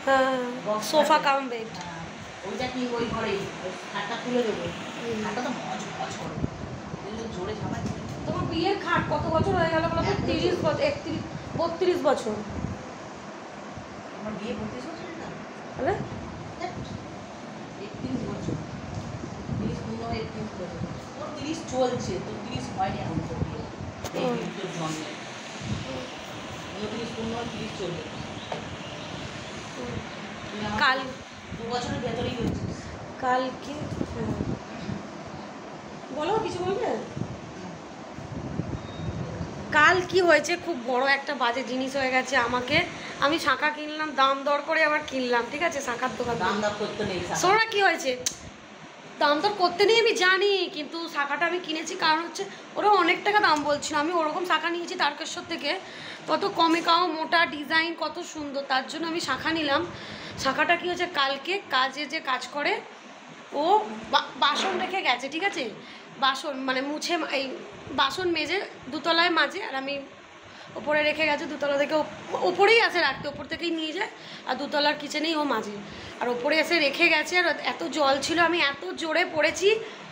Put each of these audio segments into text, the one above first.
হ্যাঁ sofa cum bed ওইটা কি ওই ঘরে খাটটা তুলে দেবো, খাটটা তো মজ মজ করে জোরে ঝামাচ্ছে। তোমার বিয়ের খাট কত বছর হয়ে গেল বলো? 30 বছর, 31 32 বছর। আমার বিয়ে 32 বছর না তাহলে 31 বছর, 30 পুরো 31 বছর। তোর 30 চলছে, তোর 30 হয়নি এখন তোর বিয়ে, এই তোর জন্মে 29 পুরো 30 চলছে। কাল 2 বছরের ভেতরেই হচ্ছে। কালকে বলো, কিছু বলবে? কাল কি হয়েছে, খুব বড় একটা বাজে জিনিস হয়ে গেছে আমাকে। আমি শাঁখা কিনলাম, দাম দর করে আবার কিনলাম, ঠিক আছে, শাঁখার দোকান। দাম দর করতে নেই শোনা কি হয়েছে, দাম দর করতে নেই আমি জানি, কিন্তু শাঁখাটা আমি কিনেছি কারণ হচ্ছে ওরা অনেক টাকা দাম বলছিল। আমি ওরকম শাঁখা নিয়েছি তারকেশ্বর থেকে, কত কমে কাও, মোটা ডিজাইন কত সুন্দর, তার জন্য আমি শাঁখা নিলাম। শাঁখাটা কি হচ্ছে, কালকে কাজে যে কাজ করে ও বাসন রেখে গেছে, ঠিক আছে, বাসন মানে মুছে, এই বাসন মেজে দুতলায় মাঝে, আর আমি ওপরে রেখে গেছে, দুতলা থেকে ওপরেই আসে রাখতে, ওপর থেকেই নিয়ে যায়, আর দুতলার কিচেনেই ও মাঝে, আর ওপরে এসে রেখে গেছে। আর এত জল ছিল, আমি এত জোরে পড়েছি,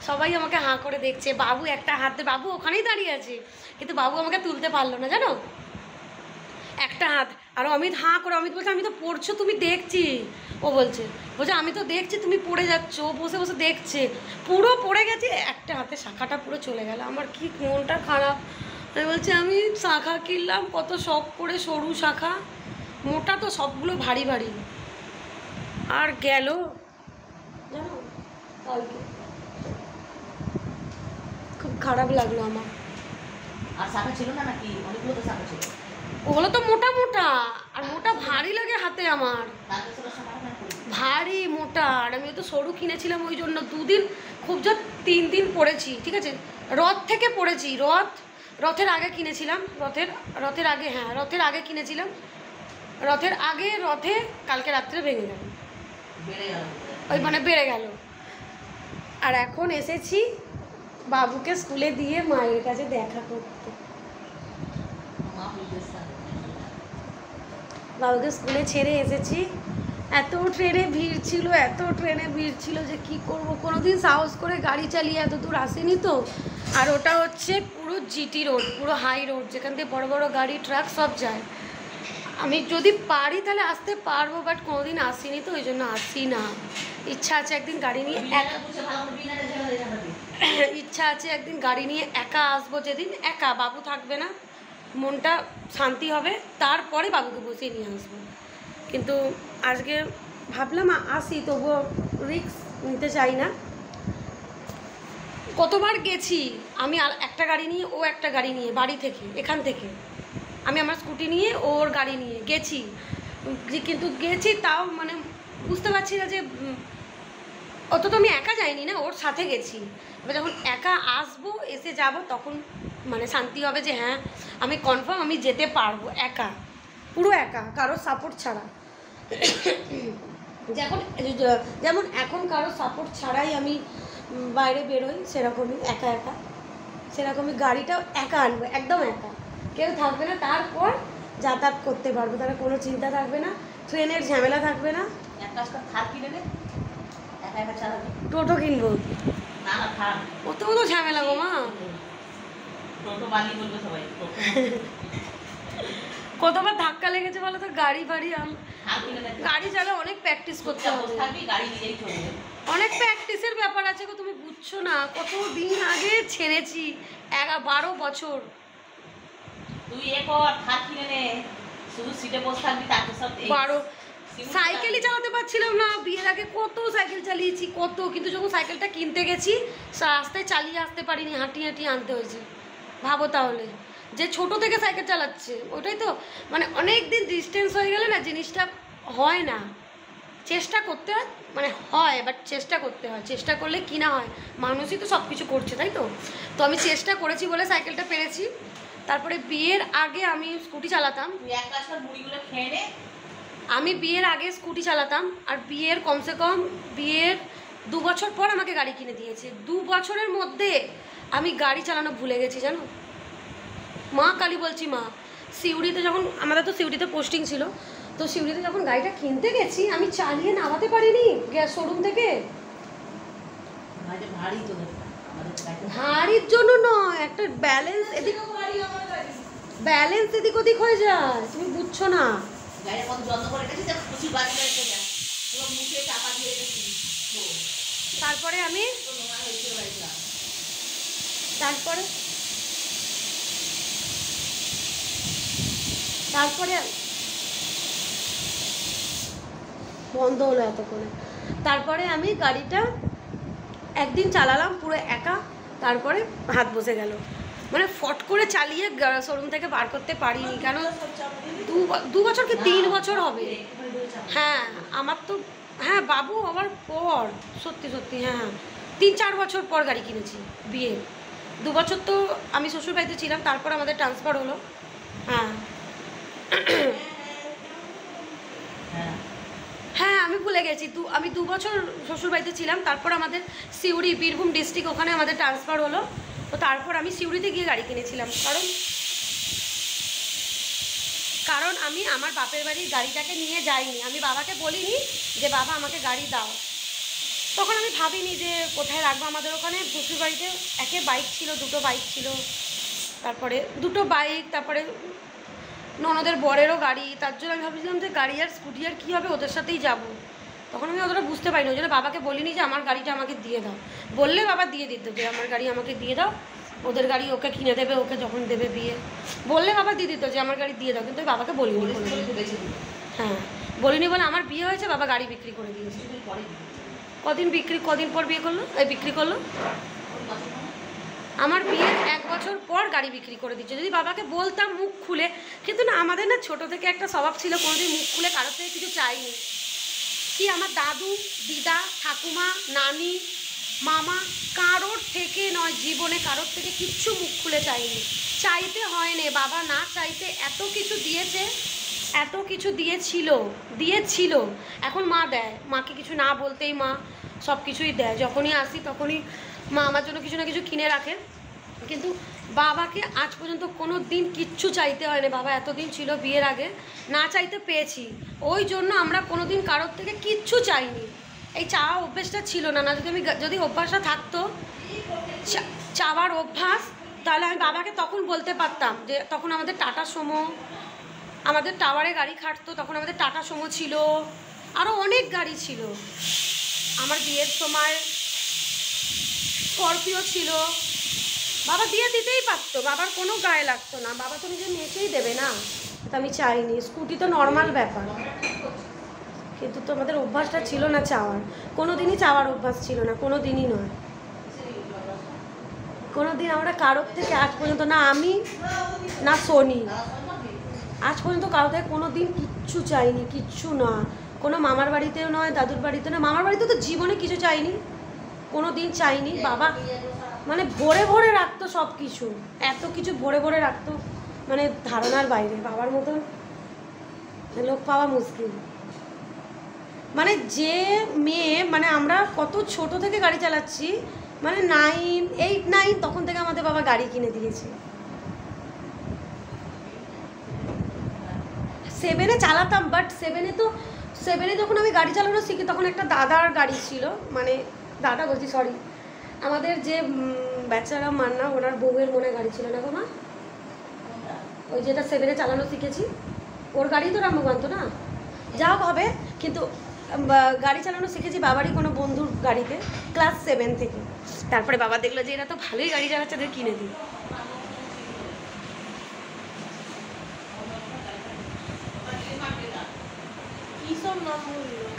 সবাই আমাকে হাঁ করে দেখছে। বাবু একটা হাতে, বাবু ওখানেই দাঁড়িয়ে আছে, কিন্তু বাবু আমাকে তুলতে পারলো না জানো, একটা হাত। আর অমিত হাঁ করে, অমিত বলছে আমি তো পড়ছো তুমি দেখছি, ও বলছে আমি তো দেখছি তুমি পড়ে যাচ্ছ, ও বসে বসে দেখছে, পুরো পড়ে গেছে, একটা হাতে শাঁখাটা পুরো চলে গেল। আমার কি মনটা খারাপ। আমি বলছি আমি শাঁখা কিনলাম কত শখ করে, সরু শাঁখা, মোটা তো সবগুলো ভারী ভারী, আর গেল জানো কালকে, খুব খারাপ লাগলো আমার। আর শাঁখা ছিল না নাকি? অনেকগুলো তো শাঁখা ছিল। ওগুলো তো মোটা মোটা, আর মোটা ভারী লাগে হাতে আমার, ভারী মোটা। আর আমি তো সরু কিনেছিলাম ওই জন্য 2 দিন, খুব জোর 3 দিন পরেছি, ঠিক আছে, রথ থেকে পরেছি, রথের আগে কিনেছিলাম, রথের আগে, হ্যাঁ রথের আগে কিনেছিলাম, রথে কালকে রাত্রে ভেঙে গেল, ওই মানে বেড়ে গেল। আর এখন এসেছি বাবুকে স্কুলে দিয়ে মায়ের কাছে দেখা করতে, বাবুকে স্কুলে ছেড়ে এসেছি। এত ট্রেনে ভিড় ছিল যে কি করব, কোনোদিন সাহস করে গাড়ি চালিয়ে এত দূর আসেনি তো। আর ওটা হচ্ছে পুরো জিটি রোড, পুরো হাই রোড, যেখান থেকে বড় বড় গাড়ি ট্রাক সব যায়। আমি যদি পারি তাহলে আসতে পারবো, বাট কোনোদিন আসিনি তো, ওই জন্য আসি না। ইচ্ছা আছে একদিন গাড়ি নিয়ে একা আসবো, যেদিন একা বাবু থাকবে না, মনটা শান্তি হবে, তারপরে বাবুকে বসিয়ে নিয়ে আসবো। কিন্তু আজকে ভাবলাম আসি, তবুও রিস্ক নিতে চাই না। কতবার গেছি আমি, একটা গাড়ি নিয়ে, ও একটা গাড়ি নিয়ে, বাড়ি থেকে, এখান থেকে আমি আমার স্কুটি নিয়ে, ওর গাড়ি নিয়ে গেছি, কিন্তু গেছি তাও মানে বুঝতে পারছি না যে অত তো আমি একা যাইনি না, ওর সাথে গেছি। এবার যখন একা আসবো, এসে যাব, তখন মানে শান্তি হবে যে হ্যাঁ আমি কনফার্ম আমি যেতে পারবো একা, পুরো একা, কারোর সাপোর্ট ছাড়া। যেমন এখন কারোর সাপোর্ট ছাড়াই আমি বাইরে বেরোই, সেরকমই একা, সেরকমই গাড়িটাও একা আনবো, একদম একা, কেউ থাকবে না, তারপর যাতায়াত করতে পারবো, তাহলে কোনো চিন্তা থাকবে না, ট্রেনের ঝামেলা থাকবে না। টোটো কিনবো, অত ঝামেলা গো মা, কতবার ধাক্কা লেগেছে বলো তো, গাড়ি চালা অনেক প্র্যাকটিস করতে হবে, অনেক প্র্যাকটিসের ব্যাপার আছে গো, তুমি বুঝছো না, কত দিন আগে ছেড়েছি, 12 বছর। সাইকেলই চালাতে পারছিলাম না বিয়ের আগে, কত সাইকেল চালিয়েছি, কিন্তু যখন সাইকেলটা কিনতে গেছি রাস্তায় চালিয়ে আসতে পারিনি, হাঁটিয়ে আনতে হয়েছে। ভাবো তাহলে, যে ছোট থেকে সাইকেল চালাচ্ছে, ওটাই তো মানে অনেক দিন ডিস্টেন্স হয়ে গেলে না জিনিসটা হয় না, চেষ্টা করতে হয়, মানে হয়, বাট চেষ্টা করতে হয়, চেষ্টা করলে কি না হয়, মানুষই তো সব কিছু করছে, তাই তো আমি চেষ্টা করেছি বলে সাইকেলটা পেরেছি। তারপরে বিয়ের আগে আমি স্কুটি চালাতাম, আর বিয়ের কমসে কম 2 বছর পর আমাকে গাড়ি কিনে দিয়েছে। 2 বছরের মধ্যে আমি গাড়ি চালানো ভুলে গেছি জানো, মা কালী বলছি, মা সিউড়িতে যখন আমাদের তো সিউড়িতে পোস্টিং ছিল, তো সিউড়িতে যখন গাড়িটা কিনতে গেছি আমি চালিয়ে নামাতে পারিনি গ্যাস শোরুম থেকে। ভারীর জন্য নয়, একটা ব্যালেন্স এদিক ওদিক হয়ে যায়, তুমি বুঝছো না। তারপরে আমি তারপরে বন্ধ হলো এতক্ষণে। তারপরে আমি গাড়িটা একদিন চালালাম পুরো একা, তারপরে হাত বসে গেল, মানে ফট করে চালিয়ে শোরুম থেকে বার করতে পারিনি। কেন 2 বছর কি 3 বছর হবে। হ্যাঁ আমার তো, হ্যাঁ বাবু হওয়ার পর সত্যি সত্যি, হ্যাঁ 3-4 বছর পর গাড়ি কিনেছি বিয়ে। 2 বছর তো আমি শ্বশুরবাড়িতে ছিলাম, তারপর আমাদের ট্রান্সফার হলো। হ্যাঁ হ্যাঁ আমি ভুলে গেছি, আমি 2 বছর শ্বশুরবাড়িতে ছিলাম, তারপর আমাদের সিউড়ি বীরভূম ডিস্ট্রিক্ট ওখানে আমাদের ট্রান্সফার হলো। তো তারপর আমি সিউড়িতে গিয়ে গাড়ি কিনেছিলাম, কারণ আমি আমার বাপের বাড়ির গাড়িটাকে নিয়ে যাইনি। আমি বাবাকে বলিনি যে বাবা আমাকে গাড়ি দাও, তখন আমি ভাবিনি যে কোথায় রাখবো। আমাদের ওখানে শ্বশুরবাড়িতে একে বাইক ছিল, 2টো বাইক ছিল, তারপরে 2টো বাইক, তারপরে ননদের বরেরও গাড়ি। তার জন্য আমি ভাবছিলাম যে গাড়ি আর স্কুটি আর কী হবে, ওদের সাথেই যাব। তখন আমি অতটা বুঝতে পারিনি, ওই জন্য বাবাকে বলিনি যে আমার গাড়িটা আমাকে দিয়ে দাও। বললে বাবা দিয়ে দিত যে আমার গাড়ি আমাকে দিয়ে দাও, ওদের গাড়ি ওকে কিনে দেবে, ওকে যখন দেবে বিয়ে। বললে বাবা দিয়ে দিত যে আমার গাড়ি দিয়ে দাও, কিন্তু বাবাকে বলিনি। হ্যাঁ বলিনি বলে আমার বিয়ে হয়েছে, বাবা গাড়ি বিক্রি করে দিয়েছে। কদিন পর বিয়ে করলো, বিক্রি করলো। আমার বিয়ের 1 বছর পর গাড়ি বিক্রি করে দিচ্ছে। যদি বাবাকে বলতাম মুখ খুলে, কিন্তু না, আমাদের না ছোটো থেকে একটা স্বভাব ছিল কোনোদিন মুখ খুলে কারোর থেকে কিছু চাইনি। কি আমার দাদু, দিদা, ঠাকুমা, নানি, মামা কারোর থেকে নয়, জীবনে কারোর থেকে কিচ্ছু মুখ খুলে চাইনি, চাইতে হয়নি। বাবা না চাইতে এত কিছু দিয়েছে, এত কিছু দিয়েছিল। এখন মা দেয়, মাকে কিছু না বলতেই মা সব কিছুই দেয়। যখনই আসি তখনই মা আমার জন্য কিছু না কিছু কিনে রাখে, কিন্তু বাবাকে আজ পর্যন্ত কোনো দিন কিচ্ছু চাইতে হয় না। বাবা এতদিন ছিল বিয়ের আগে, না চাইতে পেয়েছি, ওই জন্য আমরা কোনো দিন কারোর থেকে কিচ্ছু চাইনি। এই চাওয়া অভ্যেসটা ছিল না। যদি অভ্যাসটা থাকতো চাওয়ার অভ্যাস, তাহলে আমি বাবাকে তখন বলতে পারতাম যে তখন আমাদের টাটা সুমো, আমাদের টাওয়ারে গাড়ি খাটতো, তখন আমাদের টাটা সুমো ছিল, আরও অনেক গাড়ি ছিল। আমার বিয়ের সময় স্করপিও ছিল, বাবা দিয়ে দিতেই পারতো, বাবার কোনো গায়ে লাগতো না। বাবা তো নিজের মেয়েকেই দেবে না, তো আমি চাইনি। স্কুটি তো নর্মাল ব্যাপার, কিন্তু তো আমাদের অভ্যাসটা ছিল না চাওয়ার, কোনো দিনই চাওয়ার অভ্যাস ছিল না, কোনো দিনই নয়। কোনো দিন আমরা কারোর থেকে আজ পর্যন্ত, না আমি না সোনি, আজ পর্যন্ত কারো থেকে কোনো দিন কিচ্ছু চাইনি, কিচ্ছু না। কোনো মামার বাড়িতেও নয়, দাদুর বাড়িতে নয়, মামার বাড়িতে তো জীবনে কিছু চাইনি, কোনো দিন চাইনি। বাবা মানে ভরে ভরে রাখতো সব কিছু, এত কিছু ভরে ভরে রাখতো, মানে ধারণার বাইরে। বাবার মতন লোক পাওয়া মুশকিল। মানে যে মেয়ে, মানে আমরা কত ছোট থেকে গাড়ি চালাচ্ছি, মানে 9, 8, 9 তখন থেকে আমাদের বাবা গাড়ি কিনে দিয়েছে। 7-এ চালাতাম, বাট 7-এ যখন আমি গাড়ি চালানো শিখি তখন একটা দাদার গাড়ি ছিল, মানে দাদা বলছি সরি, আমাদের যে বেচারা মান্না, ওনার বউয়ের মনে গাড়ি ছিল না গো মা, ওই যেটা 7-এ চালানো শিখেছি, ওর গাড়ি তো রামগন্ত না, যাও হবে। কিন্তু গাড়ি চালানো শিখেছি বাবারই কোনো বন্ধুর গাড়িতে, ক্লাস 7 থেকে। তারপরে বাবা দেখলো যে এরা তো ভালোই গাড়ি চালাচ্ছে, এদের কিনে দিই।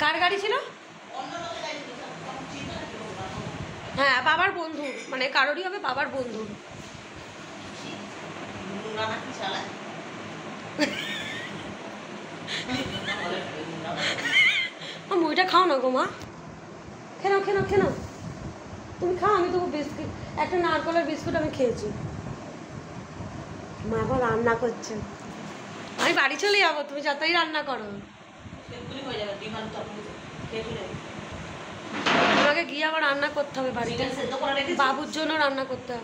কার গাড়ি ছিল? হ্যাঁ বাবার বন্ধু, মানে কারোরই হবে বাবার বন্ধু। মুইটা খাও না গো মা, খেনো তুমি খাও, আমি তবু বিস্কুট, একটা নারকলের বিস্কুট আমি খেয়েছি। মা এখন রান্না করছে, আমি বাড়ি চলে যাবো, তুমি যতই রান্না করো। তোমাকে গিয়ে আবার রান্না করতে হবে বাড়িতে, বাবুর জন্য রান্না করতে হবে।